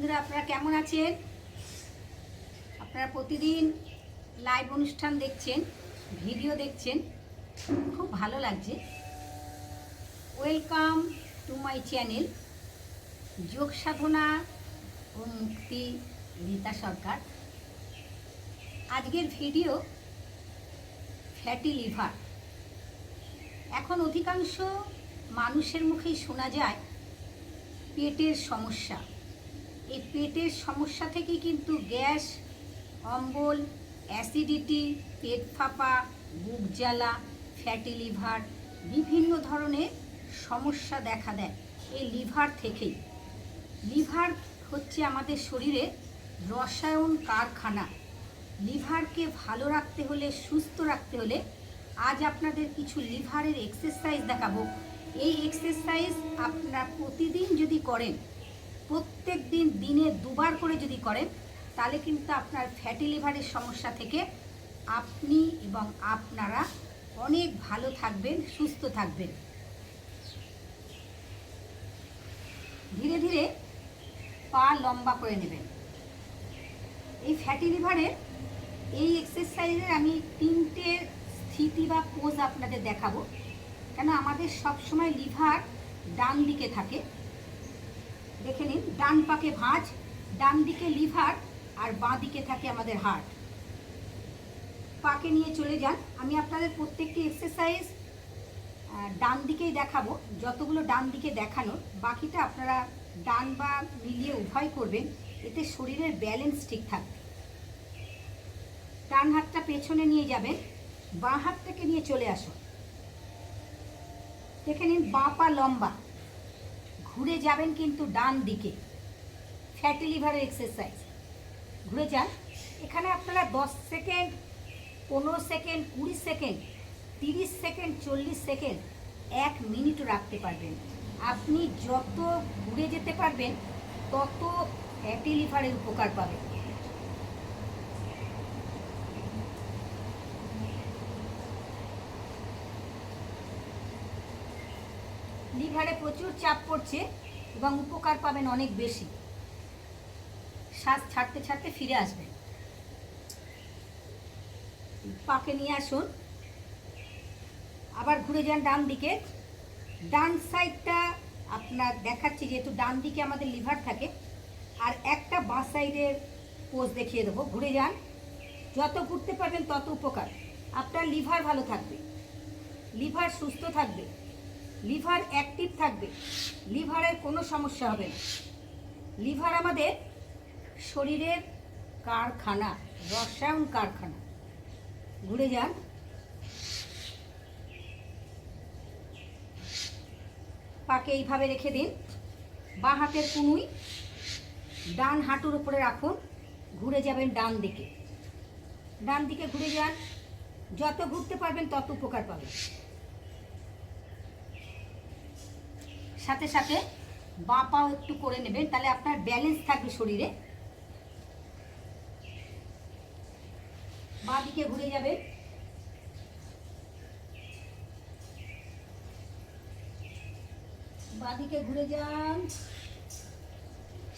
বন্ধুরা আপনারা কেমন আছেন? আপনারা প্রতিদিন লাইভ অনুষ্ঠান দেখছেন, ভিডিও দেখছেন, খুব ভালো লাগছে। ওয়েলকাম টু মাই চ্যানেল যোগ সাধনা ও মুক্তি রীতা সরকার। আজকের ভিডিও ফ্যাটি লিভার। এখন অধিকাংশ মানুষের মুখেই শোনা যায় পেটের সমস্যা। এই পেটের সমস্যা থেকে কিন্তু গ্যাস, অম্বল, অ্যাসিডিটি, পেট ফাঁপা, বুক জ্বালা, ফ্যাটি লিভার বিভিন্ন ধরনের সমস্যা দেখা দেয় এই লিভার থেকেই। লিভার হচ্ছে আমাদের শরীরে রসায়ন কারখানা। লিভারকে ভালো রাখতে হলে, সুস্থ রাখতে হলে আজ আপনাদের কিছু লিভারের এক্সারসাইজ দেখাবো। এই এক্সারসাইজ আপনারা প্রতিদিন যদি করেন, প্রত্যেক দিন দিনে দুবার করে যদি করেন, তাহলে কিন্তু আপনার ফ্যাটি লিভারের সমস্যা থেকে আপনি এবং আপনারা অনেক ভালো থাকবেন, সুস্থ থাকবেন। ধীরে ধীরে পা লম্বা করে নেবেন। এই ফ্যাটি লিভারের এই এক্সারসাইজের আমি 3টে স্থিতি বা পোজ আপনাদের দেখাবো, কেন আমাদের সবসময় লিভার ডান দিকে থাকে। দেখে নিন, ডান পাকে ভাঁজ, ডান দিকে লিভার আর বাঁ দিকে থাকে আমাদের হার্ট। পাকে নিয়ে চলে যান। আমি আপনাদের প্রত্যেকটি এক্সারসাইজ ডান দিকেই দেখাবো, যতগুলো ডান দিকে দেখানোর, বাকিটা আপনারা ডান বা মিলিয়ে উভয় করবেন, এতে শরীরের ব্যালেন্স ঠিক থাকবে। ডান হাতটা পেছনে নিয়ে যাবেন, বাঁ হাতটাকে নিয়ে চলে আসুন। দেখে নিন, বাঁ পা লম্বা, ঘুরে যাবেন কিন্তু ডান দিকে। ফ্যাটি লিভারের এক্সারসাইজ। ঘুরে যান। এখানে আপনারা 10 second, 15 second, 20 second, 30 second, 40 second, 1 মিনিটও রাখতে পারবেন। আপনি যত ঘুরে যেতে পারবেন তত ফ্যাটি লিভারের উপকার পাবেন। লিভারে প্রচুর চাপ পড়ছে এবং উপকার পাবেন অনেক বেশি। শ্বাস ছাড়তে ছাড়তে ফিরে আসবেন। পাকে নিয়ে আসুন, আবার ঘুরে যান ডান দিকে। ডান সাইডটা আপনার দেখাচ্ছি, যেহেতু ডান দিকে আমাদের লিভার থাকে। আর একটা বাঁ সাইডের পোজ দেখিয়ে দেবো। ঘুরে যান, যত ঘুরতে পারবেন তত উপকার। আপনার লিভার ভালো থাকবে, লিভার সুস্থ থাকবে, লিভার অ্যাক্টিভ থাকবে, লিভারের কোনো সমস্যা হবে না। লিভার আমাদের শরীরের কারখানা, রসায়ন কারখানা। ঘুরে যান। পাকে এইভাবে রেখে দিন। বাঁ হাতের কনুই ডান হাঁটুর উপরে রাখুন। ঘুরে যাবেন ডান দিকে। ডান দিকে ঘুরে যান, যত ঘুরতে পারবেন তত উপকার পাবেন। সাথে সাথে বাঁ পাও একটু করে নেবেন, তাহলে আপনার ব্যালেন্স থাকবে শরীরে। বাঁ দিকে ঘুরে যাবেন। বাঁ দিকে ঘুরে যান,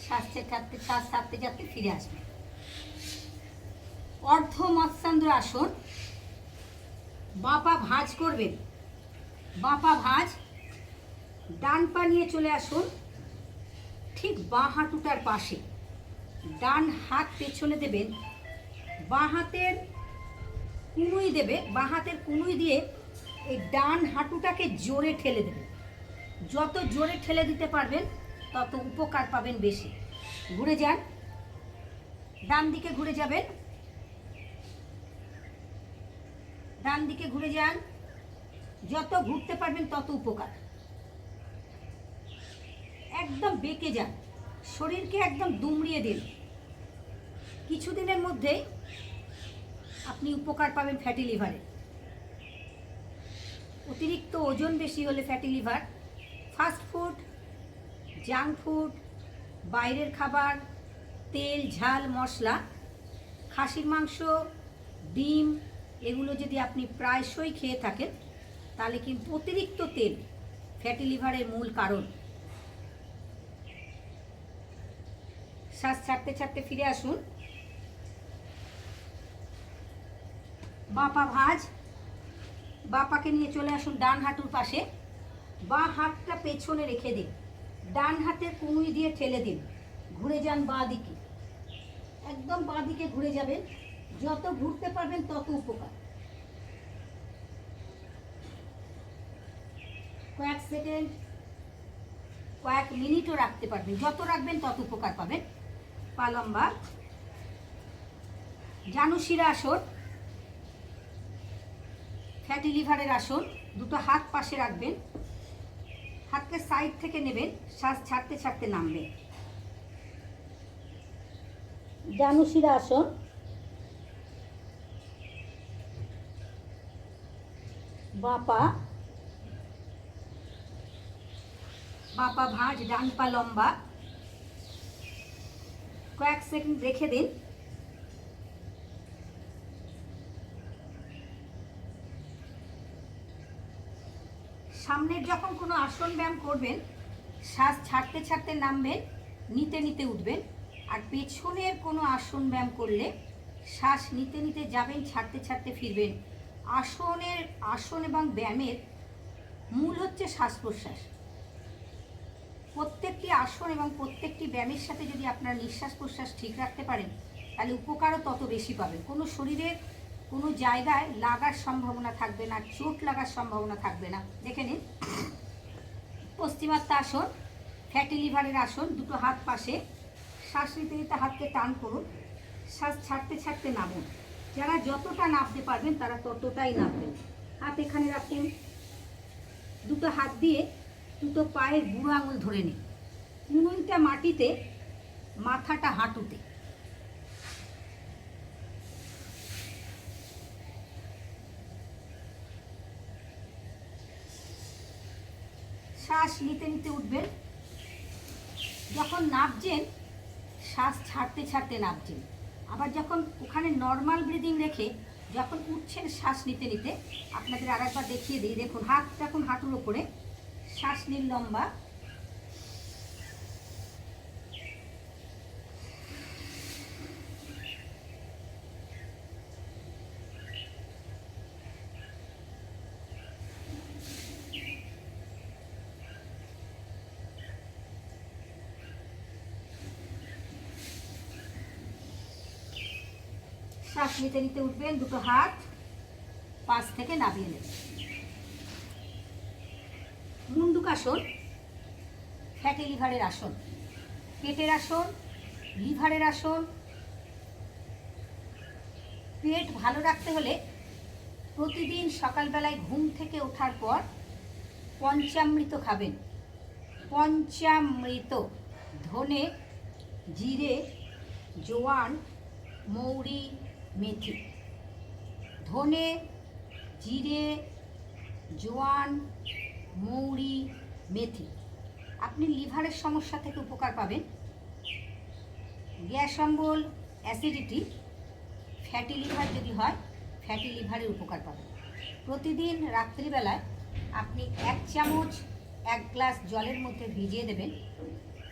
শ্বাস ছাড়তে ছাড়তে ফিরে আসবেন। অর্ধ মৎস্যান্দ্র আসন। বাঁ পা ভাঁজ করবেন, বাঁ পা ভাঁজ, ডান পা নিয়ে চলে আসুন ঠিক বাঁ হাঁটুটার পাশে। ডান হাত পেছনে দেবেন, বাঁ হাতের কুনুই দেবে, বাঁ হাতের কুনুই দিয়ে এই ডান হাঁটুটাকে জোরে ঠেলে দেবেন। যত জোরে ঠেলে দিতে পারবেন তত উপকার পাবেন বেশি। ঘুরে যান, ডান দিকে ঘুরে যাবেন। ডান দিকে ঘুরে যান, যত ঘুরতে পারবেন তত উপকার। একদম বেঁকে যান, শরীরকে একদম দুমড়িয়ে দিন। কিছুদিনের মধ্যেই আপনি উপকার পাবেন ফ্যাটি লিভারে। অতিরিক্ত ওজন বেশি হলে fatty liver, fast food, junk food, বাইরের খাবার, তেল, ঝাল, মশলা, খাসির মাংস, ডিম, এগুলো যদি আপনি প্রায়শই খেয়ে থাকেন, তাহলে কিন্তু অতিরিক্ত তেল ফ্যাটি লিভারের মূল কারণ। শ্বাস ছাড়তে ছাড়তে ফিরে আসুন। বাঁ পা ভাঁজ, বাঁ পাকে নিয়ে চলে আসুন ডান হাঁটুর পাশে। বাঁ হাতটা পেছনে রেখে দিন, ডান হাতের কনুই দিয়ে ঠেলে দিন, ঘুরে যান বাঁ দিকে, একদম বাঁ দিকে ঘুরে যাবেন। যত ঘুরতে পারবেন তত উপকার। কয়েক সেকেন্ড, কয়েক মিনিটও রাখতে পারবেন, যত রাখবেন তত উপকার পাবেন। পা লম্বা, জানুশিরা আসন, ফ্যাটি লিভারের আসন। দুটো হাত পাশে রাখবেন, হাতকে সাইড থেকে নেবেন, শ্বাস ছাড়তে ছাড়তে নামবেন। জানুশিরা আসন, বাঁ পা ভাঁজ, ডান পা লম্বা। কয়েক সেকেন্ড রেখে দিন। সামনের যখন কোনো আসন ব্যায়াম করবেন, শ্বাস ছাড়তে ছাড়তে নামবেন, নিতে নিতে উঠবেন। আর পেছনের কোনো আসন ব্যায়াম করলে শ্বাস নিতে নিতে যাবেন, ছাড়তে ছাড়তে ফিরবেন। আসন এবং ব্যায়ামের মূল হচ্ছে শ্বাস প্রশ্বাস। প্রত্যেকটি আসন এবং প্রত্যেকটি ব্যায়ামের সাথে যদি আপনার নিঃশ্বাস প্রশ্বাস ঠিক রাখতে পারেন, তাহলে উপকারও তত বেশি পাবেন। কোনো শরীরের কোনো জায়গায় লাগার সম্ভাবনা থাকবে না, চোট লাগার সম্ভাবনা থাকবে না। দেখে নিন, পশ্চিমাত্তা আসন, ফ্যাটি লিভারের আসন। দুটো হাত পাশে, শ্বাস নিতে নিতে হাতকে টান করুন, শ্বাস ছাড়তে ছাড়তে নামুন। যারা যতটা নামতে পারবেন তারা ততটাই নামবেন। হাত এখানে রাখুন, দুটো হাত দিয়ে দুটো পায়ের বুড়ো আঙুল ধরে নিন, কনুইটা মাটিতে, মাথাটা হাঁটুতে। শ্বাস নিতে নিতে উঠবেন। যখন নামছেন, শ্বাস ছাড়তে ছাড়তে নামছেন। আবার যখন ওখানে নর্মাল ব্রিদিং রেখে যখন উঠছেন শ্বাস নিতে নিতে, আপনাদের আর একবার দেখিয়ে দিই। দেখুন, হাত যখন হাঁটুর ওপরে, শ্বাস নিন লম্বা, শ্বাস নিতে নিতে উঠবেন। দুটো হাত পাশ থেকে নামিয়ে নেবেন। মুন্ডুকাসন, ফ্যাটি লিভারের আসন, পেটের আসন, লিভারের আসন। পেট ভালো রাখতে হলে প্রতিদিন সকালবেলায় ঘুম থেকে ওঠার পর পঞ্চামৃত খাবেন। পঞ্চামৃত: ধনে, জিরে, জোয়ান, মৌরি, মেথি। ধনে, জিরে, জোয়ান, মৌরি, মেথি। আপনি লিভারের সমস্যা থেকে উপকার পাবেন। গ্যাস অম্বল, অ্যাসিডিটি, ফ্যাটি লিভার যদি হয়, ফ্যাটি লিভারের উপকার পাবেন। প্রতিদিন রাত্রিবেলায় আপনি 1 চামচ 1 গ্লাস জলের মধ্যে ভিজিয়ে দেবেন।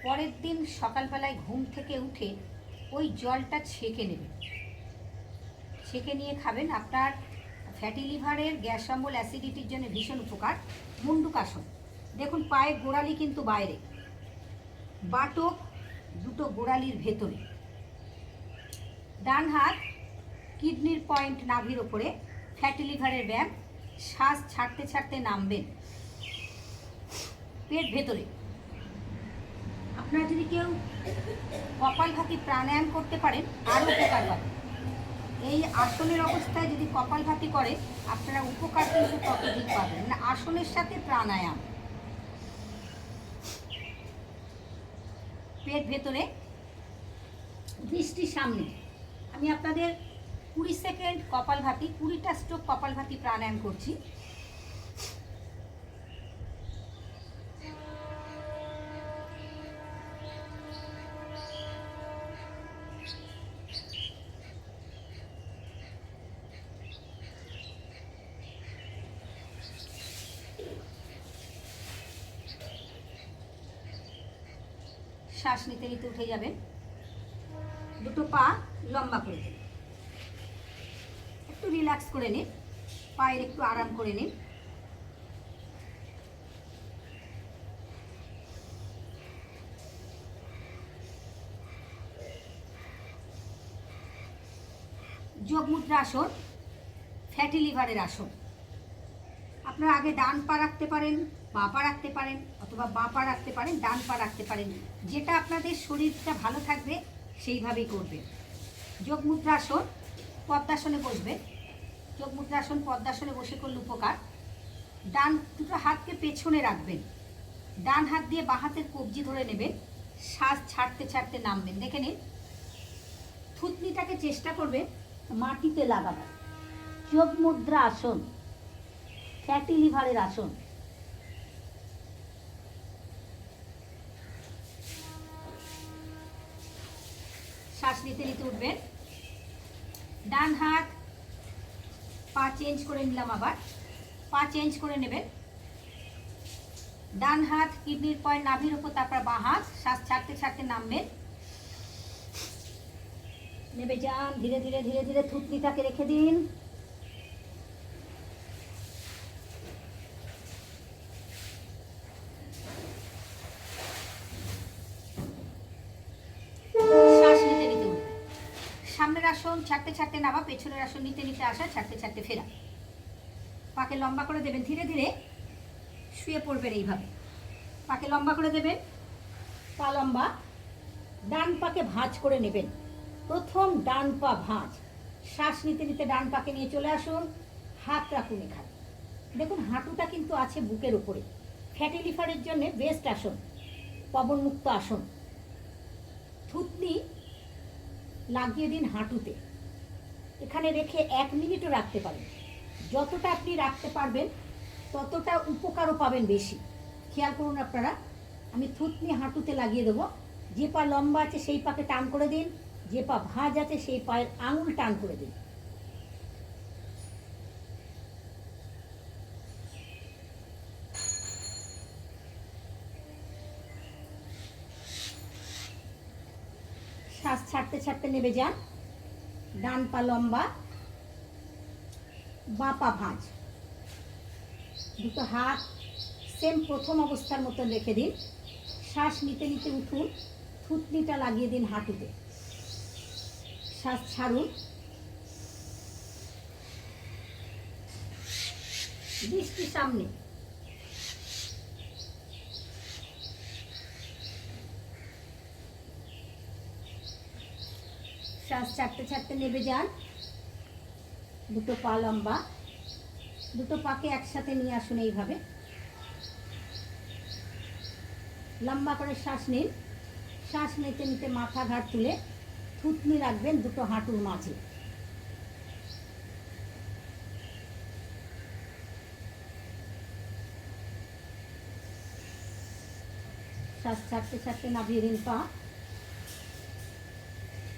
পরের দিন সকালবেলায় ঘুম থেকে উঠে ওই জলটা ছেঁকে নেবেন, ছেঁকে নিয়ে খাবেন। আপনার ফ্যাটি লিভারের, গ্যাস অম্বল, অ্যাসিডিটির জন্য ভীষণ উপকার। মুন্ডুকাসন, দেখুন পায়ের গোড়ালি কিন্তু বাইরে, বাটক দুটো গোড়ালির ভেতরে। ডান হাত কিডনির পয়েন্ট, নাভির ওপরে। ফ্যাটি লিভারের ব্যায়াম। শ্বাস ছাড়তে ছাড়তে নামবেন, পেট ভেতরে। আপনারা যদি কেউ কপালভাতি প্রাণায়াম করতে পারেন, আরও উপকার পাবেন। এই আসনের অবস্থায় যদি কপালভাতি করে, আপনারা উপকার কিন্তু ততদিন পাবেন না। আসনের সাথে প্রাণায়াম, পেট ভেতরে, দৃষ্টির সামনে। আমি আপনাদের 20 সেকেন্ড কপালভাতি, 20টা স্ট্রোক কপালভাতি প্রাণায়াম করছি। শ্বাস নিতে নিতে উঠে যাবেন। দুটো পা লম্বা করে দিন, একটু রিল্যাক্স করে নিন, পায়ের একটু আরাম করে নিন। যোগ মুদ্রা আসন ফ্যাটি লিভারের আসন। আপনারা আগে ডান পা রাখতে পারেন, বাঁ পা রাখতে পারেন, অথবা বাঁ পা রাখতে পারেন, ডান পা রাখতে পারেন, যেটা আপনাদের শরীরটা ভালো থাকবে সেইভাবেই করবেন। যোগ মুদ্রা আসন পদ্মাসনে বসবেন। যোগ মুদ্রা আসন পদ্মাসনে বসে করলে উপকার। ডান দুটো হাতকে পেছনে রাখবেন, ডান হাত দিয়ে বাঁ হাতের কবজি ধরে নেবেন, শ্বাস ছাড়তে ছাড়তে নামবেন। দেখে নিন, থুতনিটাকে চেষ্টা করবেন মাটিতে লাগাবেন। যোগ মুদ্রা আসন ফ্যাটি লিভারের আসন। শ্বাস নিতে নিতে উঠবেন। ডান হাত পা চেঞ্জ করে নিলাম, আবার পা চেঞ্জ করে নেবেন। ডান হাত কিডনির পয়েন্ট নাভির উপর, তারপর বাঁ হাত, শ্বাস ছাড়তে ছাড়তে নামবেন। নেমে যান, ধীরে ধীরে ধীরে ধীরে থুতনিটাকে রেখে দিন। শ্বাস নিতে নিতে উঠবেন। সামনের আসন ছাড়তে ছাড়তে নামা, পেছনের আসন নিতে নিতে আসা, ছাড়তে ছাড়তে ফেরা। পাকে লম্বা করে দেবেন, ধীরে ধীরে শুয়ে পড়বেন এইভাবে। পাকে লম্বা করে দেবেন, পা লম্বা। ডান পাকে ভাঁজ করে নেবেন। প্রথম ডান পা ভাঁজ। শ্বাস নিতে নিতে ডান পাকে নিয়ে চলে আসুন, হাত রাখুন এখানে। দেখুন হাঁটুটা কিন্তু আছে বুকের উপরে। ফ্যাটি লিভারের জন্য বেস্ট আসন, পবনমুক্ত আসন। থুতনি লাগিয়ে দিন হাঁটুতে, এখানে রেখে 1 মিনিটও রাখতে পারেন। যতটা আপনি রাখতে পারবেন ততটা উপকারও পাবেন বেশি। খেয়াল করুন আপনারা, আমি থুতনি হাঁটুতে লাগিয়ে দেবো। যে পা লম্বা আছে সেই পাকে টান করে দিন, যে পা ভাঁজ আছে সেই পায়ের আঙুল টান করে দিন। শ্বাস ছাড়তে ছাড়তে নেমে যান। ডান পা লম্বা, বাঁ পা ভাঁজ। দুটো হাত সেম প্রথম অবস্থার মতন রেখে দিন। শ্বাস নিতে নিতে উঠুন, থুতনিটা লাগিয়ে দিন হাঁটুতে। শ্বাস ছাড়ুন, দৃষ্টি সামনে। শ্বাস ছাড়তে ছাড়তে নেমে যান। দুটো পা লম্বা, দুটো পাকে একসাথে নিয়ে আসুন এইভাবে। লম্বা করে শ্বাস নিন। শ্বাস নিতে নিতে মাথা ঘাড় তুলে থুতনি রাখবেন দুটো হাঁটুর মাঝে। শ্বাস ছাড়তে ছাড়তে নাভিয়ে দিন পা।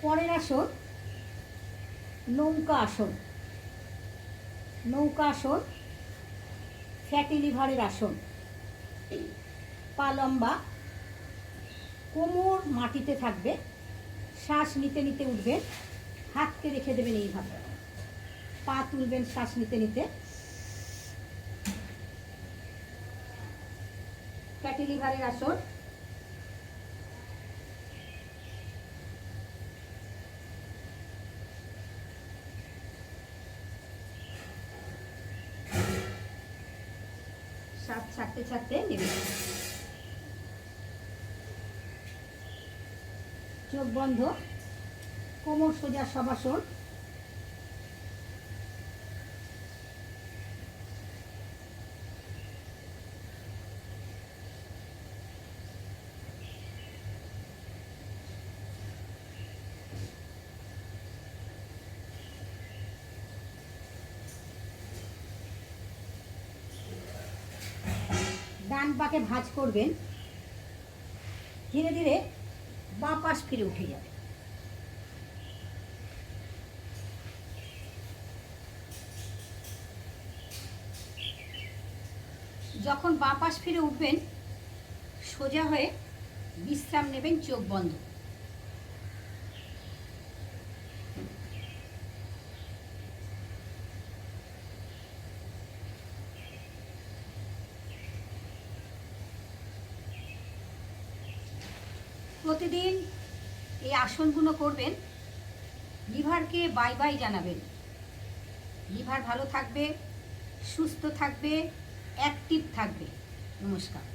পরের আসন নৌকা আসন। নৌকা আসন ফ্যাটি লিভারের আসন। পা লম্বা, কোমর মাটিতে থাকবে। শ্বাস নিতে নিতে উঠবেন, হাতকে রেখে দেবেন এইভাবে। পা তুলবেন শ্বাস নিতে নিতে। ফ্যাটি লিভারের আসন। শ্বাস ছাড়তে ছাড়তে নেবে। চোখ বন্ধ, কোমর সোজা শবাসন। ডান পাকে ভাঁজ করবেন, ধীরে ধীরে বাঁ পাশ ফিরে উঠে যাবে। যখন বাঁ পাশ ফিরে উঠবেন, সোজা হয়ে বিশ্রাম নেবেন, চোখ বন্ধ। প্রতিদিন এই আসনগুলো করবেন, লিভারকে বাই বাই জানাবেন। লিভার ভালো থাকবে, সুস্থ থাকবে, অ্যাক্টিভ থাকবে। নমস্কার।